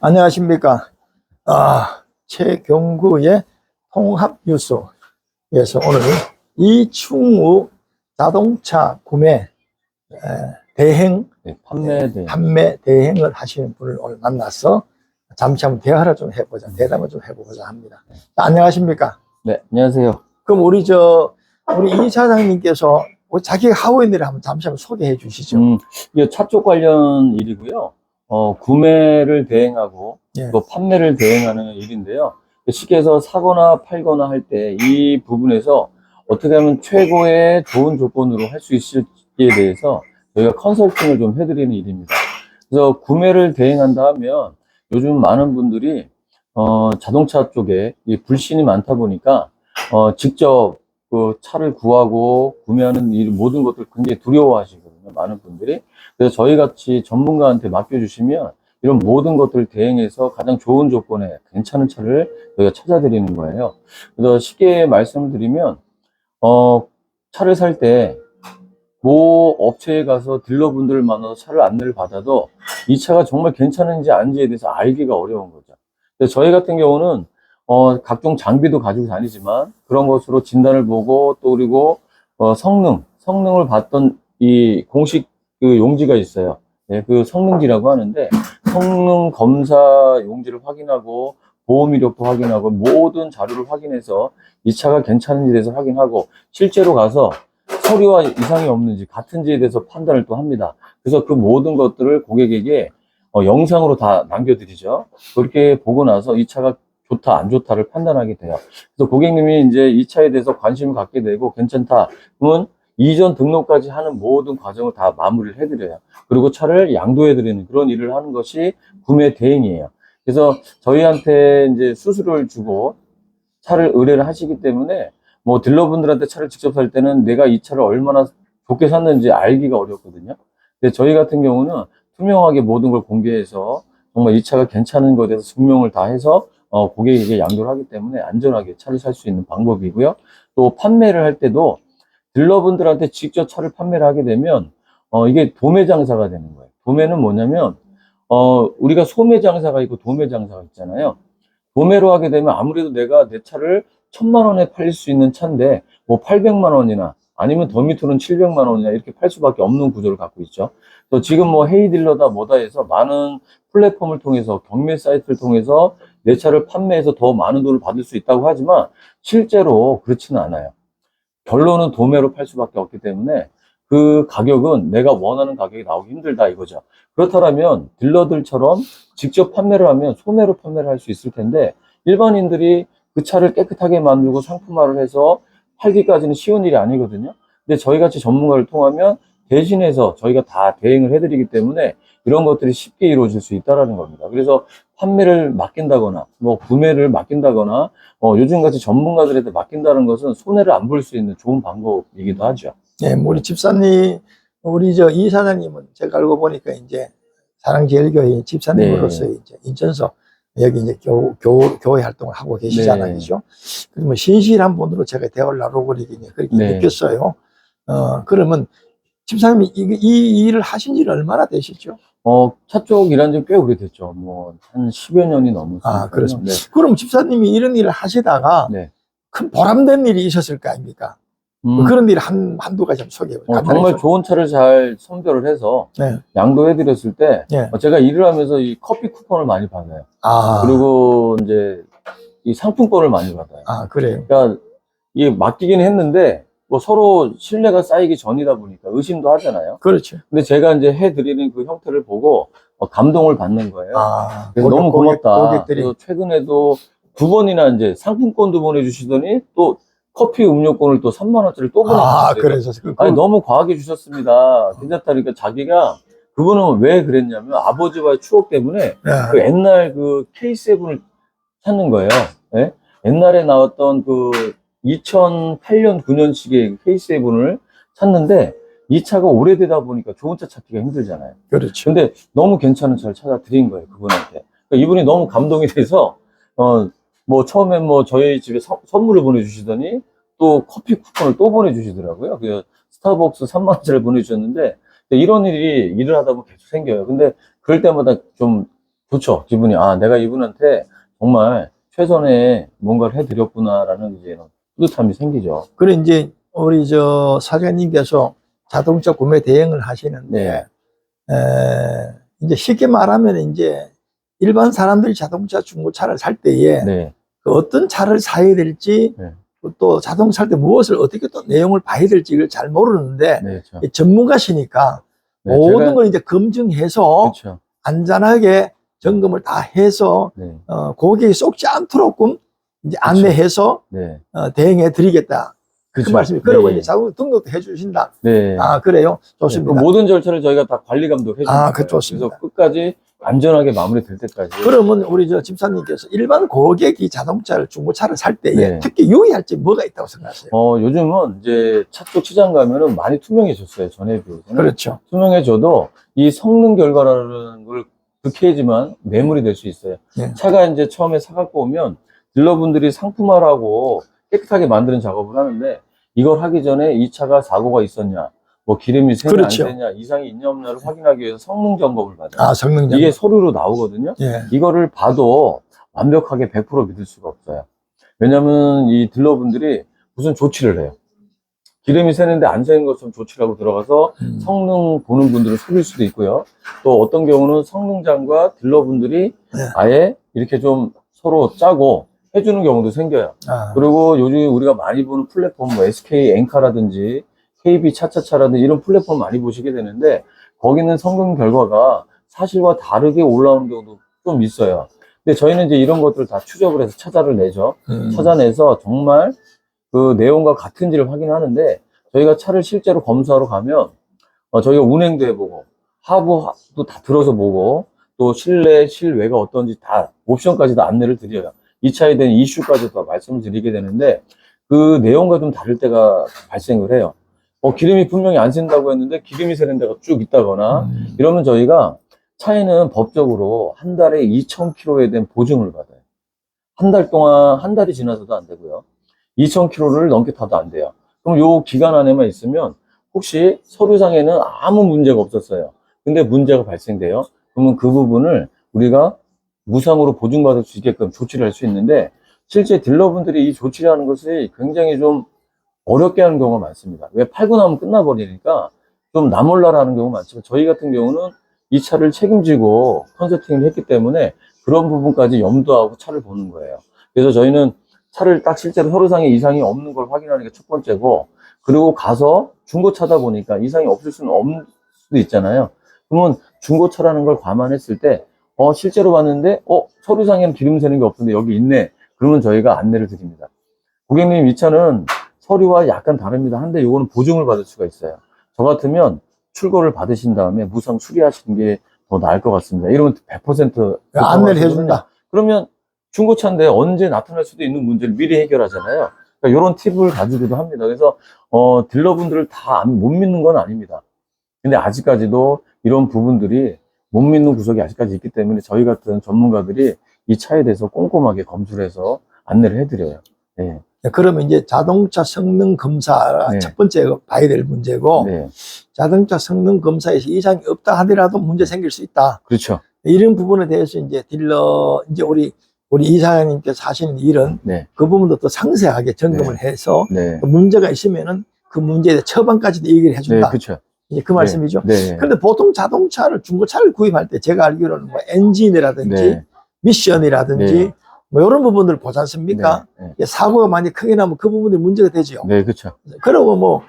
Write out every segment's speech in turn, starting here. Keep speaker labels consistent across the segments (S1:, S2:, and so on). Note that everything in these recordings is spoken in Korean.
S1: 안녕하십니까. 최경구의 통합뉴스에서 오늘 이충우 자동차 구매 대행, 판매 대행을 하시는 분을 오늘 만나서 잠시 한번 대화를 좀 해보자, 대담을 좀 해보고자 합니다. 안녕하십니까.
S2: 네, 안녕하세요.
S1: 그럼 우리 이 사장님께서 자기 하고 있는 일을 한번 잠시 한번 소개해 주시죠.
S2: 이게 차 쪽 관련 일이고요. 구매를 대행하고
S1: 예.
S2: 또 판매를 대행하는 일인데요. 쉽게 해서 사거나 팔거나 할 때 이 부분에서 어떻게 하면 최고의 좋은 조건으로 할 수 있을지에 대해서 저희가 컨설팅을 좀 해드리는 일입니다. 그래서 구매를 대행한다 하면 요즘 많은 분들이 자동차 쪽에 이 불신이 많다 보니까 직접 그 차를 구하고 구매하는 이 모든 것들 굉장히 두려워하시거든요. 많은 분들이. 그래서 저희 같이 전문가한테 맡겨주시면 이런 모든 것들을 대행해서 가장 좋은 조건에 괜찮은 차를 저희가 찾아드리는 거예요. 그래서 쉽게 말씀을 드리면, 차를 살 때, 뭐 업체에 가서 딜러분들을 만나서 차를 안내를 받아도 이 차가 정말 괜찮은지 아닌지에 대해서 알기가 어려운 거죠. 근데 저희 같은 경우는 각종 장비도 가지고 다니지만 그런 것으로 진단을 보고 또 그리고 성능을 봤던 이 공식 그 용지가 있어요. 예, 그 성능지라고 하는데 성능 검사 용지를 확인하고 보험 이력도 확인하고 모든 자료를 확인해서 이 차가 괜찮은지에 대해서 확인하고 실제로 가서 서류와 이상이 없는지 같은지에 대해서 판단을 또 합니다. 그래서 그 모든 것들을 고객에게 영상으로 다 남겨드리죠. 그렇게 보고 나서 이 차가 좋다, 안 좋다를 판단하게 돼요. 그래서 고객님이 이제 이 차에 대해서 관심을 갖게 되고 괜찮다. 그러면 이전 등록까지 하는 모든 과정을 다 마무리를 해드려요. 그리고 차를 양도해드리는 그런 일을 하는 것이 구매 대행이에요. 그래서 저희한테 이제 수수료를 주고 차를 의뢰를 하시기 때문에 뭐 딜러분들한테 차를 직접 살 때는 내가 이 차를 얼마나 좋게 샀는지 알기가 어렵거든요. 근데 저희 같은 경우는 투명하게 모든 걸 공개해서 정말 이 차가 괜찮은 것에 대해서 증명을 다 해서 고객에게 양도를 하기 때문에 안전하게 차를 살 수 있는 방법이고요. 또 판매를 할 때도 딜러분들한테 직접 차를 판매를 하게 되면 이게 도매 장사가 되는 거예요. 도매는 뭐냐면 우리가 소매 장사가 있고 도매 장사가 있잖아요. 도매로 하게 되면 아무래도 내가 내 차를 1,000만 원에 팔릴 수 있는 차인데 뭐 800만 원이나 아니면 더 밑으로는 700만 원이나 이렇게 팔 수밖에 없는 구조를 갖고 있죠. 또 지금 뭐 헤이딜러다 뭐다 해서 많은 플랫폼을 통해서 경매 사이트를 통해서 내 차를 판매해서 더 많은 돈을 받을 수 있다고 하지만 실제로 그렇지는 않아요. 결론은 도매로 팔 수밖에 없기 때문에 그 가격은 내가 원하는 가격이 나오기 힘들다 이거죠. 그렇다면 딜러들처럼 직접 판매를 하면 소매로 판매를 할 수 있을 텐데 일반인들이 그 차를 깨끗하게 만들고 상품화를 해서 팔기까지는 쉬운 일이 아니거든요. 근데 저희같이 전문가를 통하면 대신해서 저희가 다 대행을 해드리기 때문에 이런 것들이 쉽게 이루어질 수 있다는 겁니다. 그래서 판매를 맡긴다거나 뭐 구매를 맡긴다거나 요즘같이 전문가들한테 맡긴다는 것은 손해를 안 볼 수 있는 좋은 방법이기도 하죠.
S1: 네, 우리 집사님, 우리 이 사장님은 제가 알고 보니까 이제 사랑제일교회 집사님으로서
S2: 네.
S1: 이제 인천서 여기 이제 교회 활동을 하고 계시잖아요.
S2: 네.
S1: 그죠? 그러면 신실한 분으로 제가 대화를 나누고 그렇게
S2: 네.
S1: 느꼈어요. 그러면 집사님이 이 일을 하신 지는 얼마나 되시죠?
S2: 차 쪽 일한 지 꽤 오래됐죠. 뭐, 한 10여 년이 넘었어요.
S1: 그렇습니다.
S2: 네.
S1: 그럼 집사님이 이런 일을 하시다가
S2: 네.
S1: 큰 보람된 일이 있었을 거 아닙니까? 그런 일 한두 가지 좀 소개해 보세요.
S2: 정말 좋은 차를 잘 선별을 해서
S1: 네.
S2: 양도해드렸을 때
S1: 네.
S2: 제가 일을 하면서 이 커피 쿠폰을 많이 받아요. 그리고 이제 이 상품권을 많이 받아요.
S1: 그래요?
S2: 그러니까 이게 맡기긴 했는데 뭐 서로 신뢰가 쌓이기 전이다 보니까 의심도 하잖아요.
S1: 그렇죠.
S2: 근데 제가 이제 해드리는 그 형태를 보고 감동을 받는 거예요. 그래서 너무
S1: 고객들이.
S2: 고맙다. 그래서 최근에도 2번이나 이제 상품권도 보내주시더니 또 커피 음료권을 또 3만 원짜리 또 보내주셨어요.
S1: 그래서
S2: 아니 너무 과하게 주셨습니다. 괜찮다. 그러니까 자기가 그분은 왜 그랬냐면 아버지와의 추억 때문에 그 옛날 그 K7을 찾는 거예요. 예? 옛날에 나왔던 그 2008년 9년식의 K7을 찾는데 이 차가 오래되다 보니까 좋은 차 찾기가 힘들잖아요.
S1: 그렇죠.
S2: 근데 너무 괜찮은 차를 찾아 드린 거예요, 그분한테. 그러니까 이분이 너무 감동이 돼서 뭐 처음에 뭐 저희 집에 선물을 보내주시더니 또 커피 쿠폰을 또 보내주시더라고요. 그 스타벅스 3만 원짜리를 보내주셨는데 이런 일을 하다 보면 계속 생겨요. 근데 그럴 때마다 좀 좋죠. 기분이, 아, 내가 이분한테 정말 최선의 뭔가를 해드렸구나라는 이제 뿌듯함이 생기죠.
S1: 그래, 이제, 우리 사장님께서 자동차 구매 대행을 하시는데,
S2: 네.
S1: 이제 쉽게 말하면 이제 일반 사람들이 자동차 중고차를 살 때에
S2: 네.
S1: 그 어떤 차를 사야 될지
S2: 네.
S1: 또 자동차 살 때 무엇을 어떻게 또 내용을 봐야 될지 이걸 잘 모르는데
S2: 네, 그렇죠.
S1: 전문가시니까
S2: 네,
S1: 모든 걸 이제 검증해서
S2: 그렇죠.
S1: 안전하게 점검을 다 해서
S2: 네.
S1: 고객이 속지 않도록끔 이제 안내해서
S2: 네.
S1: 대행해 드리겠다. 그
S2: 그렇죠.
S1: 말씀이. 그리고
S2: 네.
S1: 이제 자동 등록도 해 주신다.
S2: 네.
S1: 아, 그래요?
S2: 네,
S1: 좋습니다.
S2: 그 모든 절차를 저희가 다 관리 감독해 주는
S1: 아,
S2: 거예요.
S1: 좋습니다.
S2: 그래서 끝까지 안전하게 마무리될 때까지.
S1: 그러면 우리 집사님께서 일반 고객이 자동차를 중고차를 살 때에
S2: 네.
S1: 특히 유의할 점이 뭐가 있다고 생각하세요?
S2: 요즘은 이제 차 쪽 시장 가면은 많이 투명해졌어요. 전에 비해서는.
S1: 그렇죠.
S2: 투명해져도 이 성능 결과라는 걸 불쾌하지만 매물이 될 수 있어요.
S1: 네.
S2: 차가 이제 처음에 사갖고 오면 딜러분들이 상품화라고 깨끗하게 만드는 작업을 하는데 이걸 하기 전에 이 차가 사고가 있었냐, 뭐 기름이 새냐
S1: 그렇죠.
S2: 안 새냐, 이상이 있냐 없냐를 확인하기 위해서 성능 점검을 받아요.
S1: 아, 성능
S2: 이게 서류로 나오거든요.
S1: 예.
S2: 이거를 봐도 완벽하게 100% 믿을 수가 없어요. 왜냐면 이 딜러분들이 무슨 조치를 해요. 기름이 새는데 안 새는 것처럼 조치를 하고 들어가서 성능 보는 분들은 속일 수도 있고요. 또 어떤 경우는 성능장과 딜러분들이
S1: 네.
S2: 아예 이렇게 좀 서로 짜고 해주는 경우도 생겨요.
S1: 아,
S2: 그리고 요즘 우리가 많이 보는 플랫폼, 뭐 SK 엔카라든지 KB 차차차라든지 이런 플랫폼 많이 보시게 되는데 거기는 성능 결과가 사실과 다르게 올라오는 경우도 좀 있어요. 근데 저희는 이제 이런 것들을 다 추적을 해서 찾아를 내죠. 찾아내서 정말 그 내용과 같은지를 확인하는데 저희가 차를 실제로 검수하러 가면 저희가 운행도 해보고 하부도 다 들어서 보고 또 실내 실외가 어떤지 다 옵션까지 다 안내를 드려요. 이 차에 대한 이슈까지 다 말씀을 드리게 되는데 그 내용과 좀 다를 때가 발생을 해요. 기름이 분명히 안 샌다고 했는데 기름이 새는 데가 쭉 있다거나 이러면 저희가 차에는 법적으로 한 달에 2,000km에 대한 보증을 받아요. 한 달 동안, 한 달이 지나서도 안 되고요. 2,000km를 넘게 타도 안 돼요. 그럼 요 기간 안에만 있으면 혹시 서류상에는 아무 문제가 없었어요. 근데 문제가 발생돼요. 그러면 그 부분을 우리가 무상으로 보증받을 수 있게끔 조치를 할 수 있는데 실제 딜러분들이 이 조치를 하는 것이 굉장히 좀 어렵게 하는 경우가 많습니다. 왜 팔고 나면 끝나버리니까 좀 나몰라라 하는 경우가 많지만 저희 같은 경우는 이 차를 책임지고 컨설팅을 했기 때문에 그런 부분까지 염두하고 차를 보는 거예요. 그래서 저희는 차를 딱 실제로 서류상에 이상이 없는 걸 확인하는 게 첫 번째고 그리고 가서 중고차다 보니까 이상이 없을 수는 없을 수도 있잖아요. 그러면 중고차라는 걸 감안했을 때 실제로 봤는데 서류상에는 기름 새는 게 없는데 여기 있네. 그러면 저희가 안내를 드립니다. 고객님 이 차는 서류와 약간 다릅니다. 한데 이거는 보증을 받을 수가 있어요. 저 같으면 출고를 받으신 다음에 무상 수리하시는 게 더 나을 것 같습니다. 이러면 100%
S1: 안내를 해준다.
S2: 그러면 중고차인데 언제 나타날 수도 있는 문제를 미리 해결하잖아요. 그러니까 이런 팁을 가지고도 합니다. 그래서 딜러분들을 다 못 믿는 건 아닙니다. 근데 아직까지도 이런 부분들이 못 믿는 구석이 아직까지 있기 때문에 저희 같은 전문가들이 이 차에 대해서 꼼꼼하게 검수를 해서 안내를 해드려요. 네.
S1: 그러면 이제 자동차 성능 검사가
S2: 네.
S1: 첫 번째 봐야 될 문제고
S2: 네.
S1: 자동차 성능 검사에서 이상이 없다 하더라도 문제 생길 수 있다.
S2: 그렇죠.
S1: 이런 부분에 대해서 이제 이제 우리 이사장님께서 하시는 일은
S2: 네.
S1: 그 부분도 또 상세하게 점검을 해서
S2: 네.
S1: 문제가 있으면은 그 문제에 대해 처방까지도 얘기를
S2: 네.
S1: 해준다.
S2: 그렇죠.
S1: 이제 그 말씀이죠.
S2: 네.
S1: 그런데 보통 중고차를 구입할 때 제가 알기로는 뭐 엔진이라든지
S2: 네.
S1: 미션이라든지
S2: 네.
S1: 뭐 이런 부분들을 보지 않습니까?
S2: 네.
S1: 사고가 많이 크게 나면 그 부분들이 문제가 되죠.
S2: 네. 그렇죠.
S1: 그러고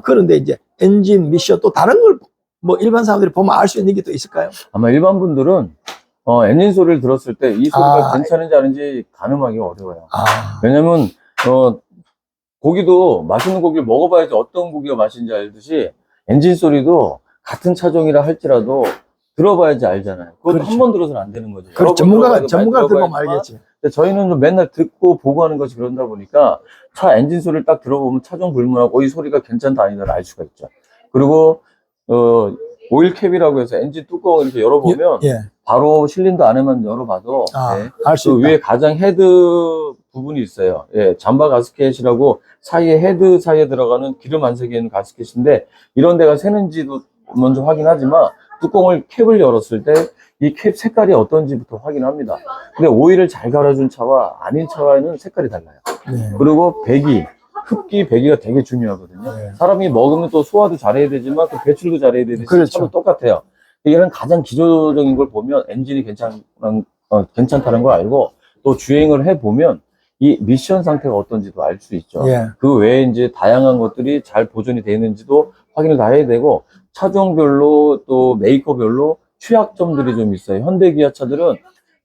S1: 그런데 이제 엔진, 미션 또 다른 걸 뭐 일반 사람들이 보면 알 수 있는 게 또 있을까요?
S2: 아마 일반 분들은 엔진 소리를 들었을 때 이 소리가
S1: 아.
S2: 괜찮은지 아닌지 가늠하기가 어려워요.
S1: 아,
S2: 왜냐면 고기도 맛있는 고기를 먹어봐야지 어떤 고기가 맛있는지 알듯이 엔진 소리도 같은 차종이라 할지라도 들어봐야지 알잖아요. 그것도
S1: 그렇죠.
S2: 한 번 들어서는 안 되는 거죠.
S1: 그럼 전문가 들어보면
S2: 알겠지.
S1: 알겠지.
S2: 근데 저희는 좀 맨날 듣고 보고 하는 것이 그런다 보니까 차 엔진 소리를 딱 들어보면 차종 불문하고 이 소리가 괜찮다 아니다를 알 수가 있죠. 그리고 오일캡이라고 해서 엔진 뚜껑을 이렇게 열어보면
S1: 예.
S2: 바로 실린더 안에만 열어봐도 네.
S1: 알 수
S2: 그
S1: 있다.
S2: 위에 가장 헤드 부분이 있어요. 예, 잠바 가스켓이라고 사이에 헤드 사이에 들어가는 기름 안 새게 있는 가스켓인데 이런 데가 새는지도 먼저 확인하지만 뚜껑을 캡을 열었을 때 이 캡 색깔이 어떤지부터 확인합니다. 근데 오일을 잘 갈아준 차와 아닌 차와는 색깔이 달라요.
S1: 네.
S2: 그리고 배기, 흡기, 배기가 되게 중요하거든요.
S1: 네.
S2: 사람이 먹으면 또 소화도 잘해야 되지만 또 배출도 잘해야 되듯이
S1: 그렇죠.
S2: 차도 똑같아요. 이런 가장 기초적인 걸 보면 엔진이 괜찮다는 걸 알고 또 주행을 해보면 이 미션 상태가 어떤지도 알 수 있죠.
S1: 예.
S2: 그 외에 이제 다양한 것들이 잘 보존이 되어 있는지도 확인을 다 해야 되고 차종별로 또 메이커별로 취약점들이 좀 있어요. 현대 기아 차들은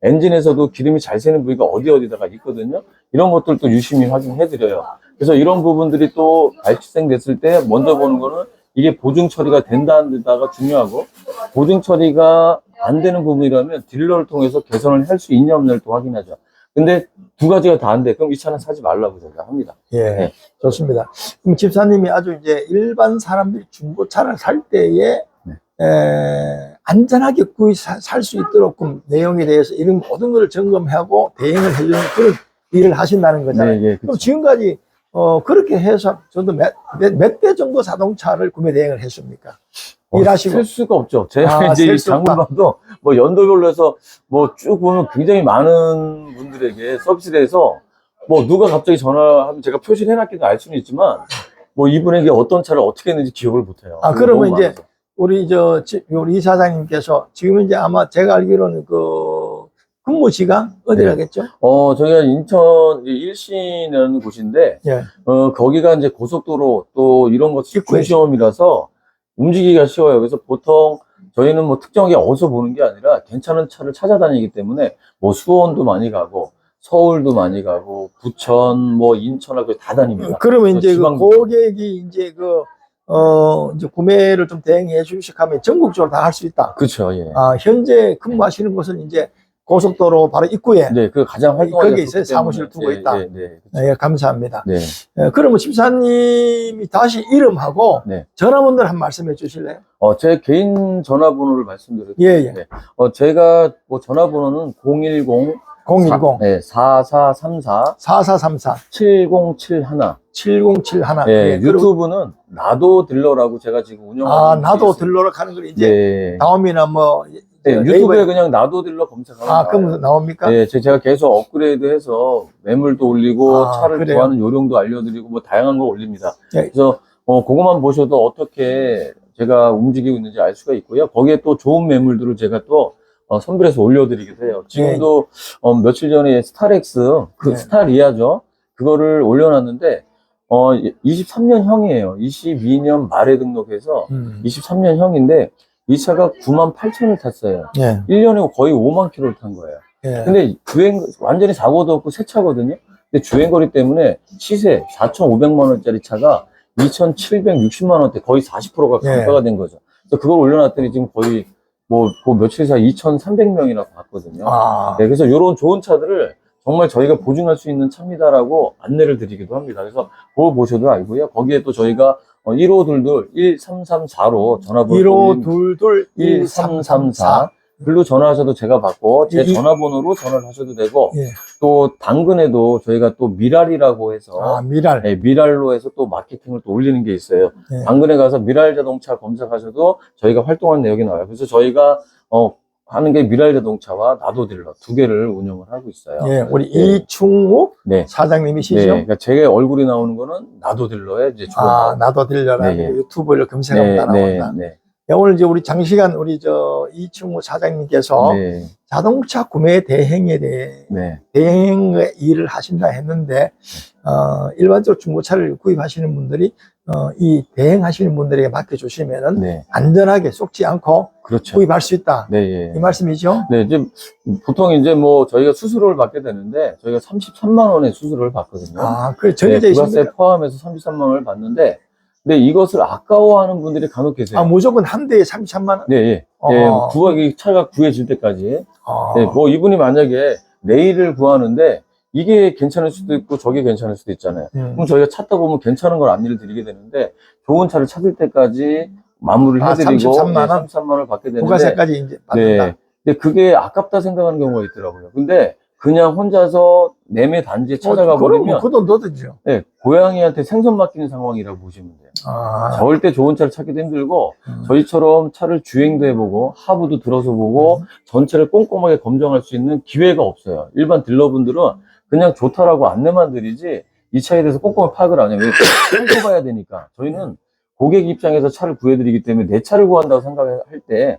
S2: 엔진에서도 기름이 잘 새는 부위가 어디다가 있거든요. 이런 것들도 유심히 확인해 드려요. 그래서 이런 부분들이 또 발생됐을 때 먼저 보는 거는 이게 보증 처리가 된다는 데다가 중요하고 보증 처리가 안 되는 부분이라면 딜러를 통해서 개선을 할 수 있냐 없냐를 또 확인하죠. 근데 두 가지가 다 안 돼. 그럼 이 차는 사지 말라고 제가 합니다.
S1: 예,
S2: 네.
S1: 좋습니다. 그럼 집사님이 아주 이제 일반 사람들이 중고차를 살 때에
S2: 네.
S1: 안전하게 살 수 있도록 내용에 대해서 이런 모든 것을 점검하고 대행을 해주는 그런 일을 하신다는 거잖아요.
S2: 네, 예,
S1: 그럼 지금까지 그렇게 해서 저도 몇 대 정도 자동차를 구매 대행을 했습니까? 일하시고.
S2: 셀 수가 없죠. 제가 이제
S1: 셀
S2: 이
S1: 수 없다.
S2: 장을 봐도 뭐 연도별로 해서 뭐 쭉 보면 굉장히 많은 분들에게 서비스를 해서 뭐 누가 갑자기 전화하면 제가 표시를 해놨기도 알 수는 있지만 뭐 이분에게 어떤 차를 어떻게 했는지 기억을 못해요.
S1: 그러면
S2: 너무
S1: 이제
S2: 많아서.
S1: 우리 이사장님께서 지금은 이제 아마 제가 알기로는 그 근무 시간 어디라겠죠?
S2: 저희가 인천 일신이라는 곳인데
S1: 예.
S2: 거기가 이제 고속도로 또 이런 것
S1: 입구에
S2: 중시험이라서 움직이기가 쉬워요. 그래서 보통 저희는 뭐 특정하게 어디서 보는 게 아니라 괜찮은 차를 찾아다니기 때문에 뭐 수원도 많이 가고 서울도 많이 가고 부천 뭐 인천하고 다 다닙니다.
S1: 그러면 이제 그
S2: 지방도.
S1: 고객이 이제 이제 구매를 좀 대행해 주시면 전국적으로 다 할 수 있다.
S2: 그렇죠. 예.
S1: 현재 근무하시는 곳은 이제 고속도로 바로 입구에
S2: 네, 그 가장 활동하기
S1: 거기에 있어요. 사무실 두고 있다.
S2: 네.
S1: 예, 감사합니다.
S2: 네.
S1: 그러면 집사님이 다시 이름하고
S2: 네.
S1: 전화번호를 한 말씀해 주실래요?
S2: 제 개인 전화번호를 말씀드릴게요.
S1: 예.
S2: 네. 제가 뭐 전화번호는 010
S1: 010
S2: 네, 4434
S1: 4434
S2: 7071.
S1: 7071.
S2: 예, 유튜브는 나도 딜러라고 제가 지금 운영하고
S1: 나도 딜러로 가는 걸 이제
S2: 네.
S1: 다음이나 뭐
S2: 네, 유튜브에 그냥 나도 딜러 검색하면
S1: 그럼 나옵니까?
S2: 네, 제가 계속 업그레이드해서 매물도 올리고 차를
S1: 그래요?
S2: 구하는 요령도 알려드리고 뭐 다양한 거 올립니다.
S1: 네.
S2: 그래서 그것만 보셔도 어떻게 제가 움직이고 있는지 알 수가 있고요. 거기에 또 좋은 매물들을 제가 또 선별해서 올려드리기도 해요. 지금도 며칠 전에 스타렉스
S1: 네.
S2: 스타리아죠. 그거를 올려놨는데 23년형이에요. 22년 말에 등록해서 23년형인데 이 차가 98,000을 탔어요.
S1: 예.
S2: 1년에 거의 5만 킬로를 탄 거예요.
S1: 예.
S2: 근데 완전히 사고도 없고 새 차거든요. 근데 주행거리 때문에 시세 4,500만 원짜리 차가 2,760만 원대 거의 40%가 감가가 된 거죠. 그래서 그걸 올려놨더니 지금 거의 뭐 며칠 사이 2,300명이나 봤거든요. 네, 그래서 이런 좋은 차들을 정말 저희가 보증할 수 있는 차입니다라고 안내를 드리기도 합니다. 그래서 그거 보셔도 알고요. 거기에 또 저희가 1522-1334로 전화번호
S1: 1522-1334
S2: 글로 전화하셔도 제가 받고 제 전화번호로 전화를 하셔도 되고
S1: 예.
S2: 또 당근에도 저희가 또 미랄이라고 해서
S1: 미랄.
S2: 네, 미랄로 해서 또 마케팅을 또 올리는 게 있어요.
S1: 예.
S2: 당근에 가서 미랄 자동차 검색하셔도 저희가 활동한 내역이 나와요. 그래서 저희가 하는 게 미랄 자동차와 나도 딜러 두 개를 운영을 하고 있어요.
S1: 예, 우리 이충욱
S2: 네.
S1: 사장님이시죠?
S2: 네, 그러니까 제 얼굴이 나오는 거는 나도 딜러에 이제 주로 나오는
S1: 나도 딜러라고
S2: 네,
S1: 유튜브를 검색하면 다 나온다.
S2: 네.
S1: 오늘 이제 우리 장시간 우리 이충욱 사장님께서
S2: 네.
S1: 자동차 구매 대행에 대해
S2: 네.
S1: 대행의 일을 하신다 했는데 일반적으로 중고차를 구입하시는 분들이 이 대행하시는 분들에게 맡겨주시면은
S2: 네.
S1: 안전하게 속지 않고
S2: 그렇죠.
S1: 구입할 수 있다.
S2: 네, 예.
S1: 이 말씀이죠?
S2: 네, 이제 보통 이제 뭐 저희가 수수료를 받게 되는데 저희가 33만 원의 수수료를 받거든요.
S1: 그 정해져 있습니까?
S2: 부가세 포함해서 33만 원을 받는데 근데 이것을 아까워하는 분들이 간혹 계세요.
S1: 무조건 한 대에 33만 원?
S2: 네, 예. 이 차가 구해질 때까지. 네, 뭐 이분이 만약에 레일을 구하는데 이게 괜찮을 수도 있고 저게 괜찮을 수도 있잖아요. 그럼 저희가 찾다 보면 괜찮은 걸 안내를 드리게 되는데 좋은 차를 찾을 때까지 마무리를 해드리고
S1: 33만 원?
S2: 33만 원을 받게 되는데
S1: 부가세까지 이제 받는다.
S2: 네. 근데 그게 아깝다 생각하는 경우가 있더라고요. 근데 그냥 혼자서 매매 단지에 찾아가 버리면
S1: 그 돈 넣어드죠.
S2: 네, 고양이한테 생선 맡기는 상황이라고 보시면 돼요.
S1: 아,
S2: 절대 좋은 차를 찾기도 힘들고 저희처럼 차를 주행도 해보고 하부도 들어서 보고 전체를 꼼꼼하게 검증할 수 있는 기회가 없어요. 일반 딜러분들은 그냥 좋다라고 안내만 드리지 이 차에 대해서 꼼꼼히 파악을 안 해요. 왜? 꼼꼼해야 되니까. 저희는 고객 입장에서 차를 구해드리기 때문에 내 차를 구한다고 생각할 때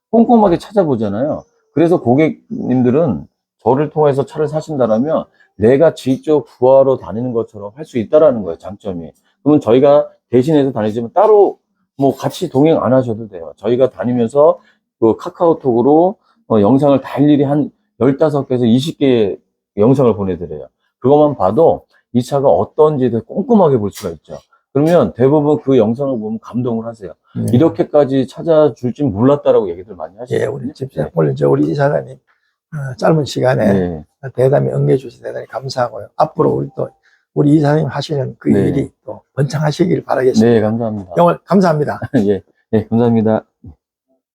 S2: 꼼꼼하게 찾아보잖아요. 그래서 고객님들은 저를 통해서 차를 사신다라면 내가 직접 구하러 다니는 것처럼 할 수 있다라는 거예요, 장점이. 그러면 저희가 대신해서 다니지만 따로 뭐 같이 동행 안 하셔도 돼요. 저희가 다니면서 그 카카오톡으로 영상을 다 일일이 한 15개에서 20개 영상을 보내드려요. 그것만 봐도 이 차가 어떤지 되게 꼼꼼하게 볼 수가 있죠. 그러면 대부분 그 영상을 보면 감동을 하세요. 이렇게까지 찾아줄 줄 몰랐다라고 얘기들 많이 하시죠.
S1: 예, 우리 집사님, 물론 우리 이사장님, 짧은 시간에
S2: 네.
S1: 대담히 응해주셔서 대단히 감사하고요. 앞으로 우리 이사장님 하시는 그
S2: 네.
S1: 일이 또 번창하시길 바라겠습니다.
S2: 네, 감사합니다.
S1: 오늘 감사합니다.
S2: 예, 예, 감사합니다.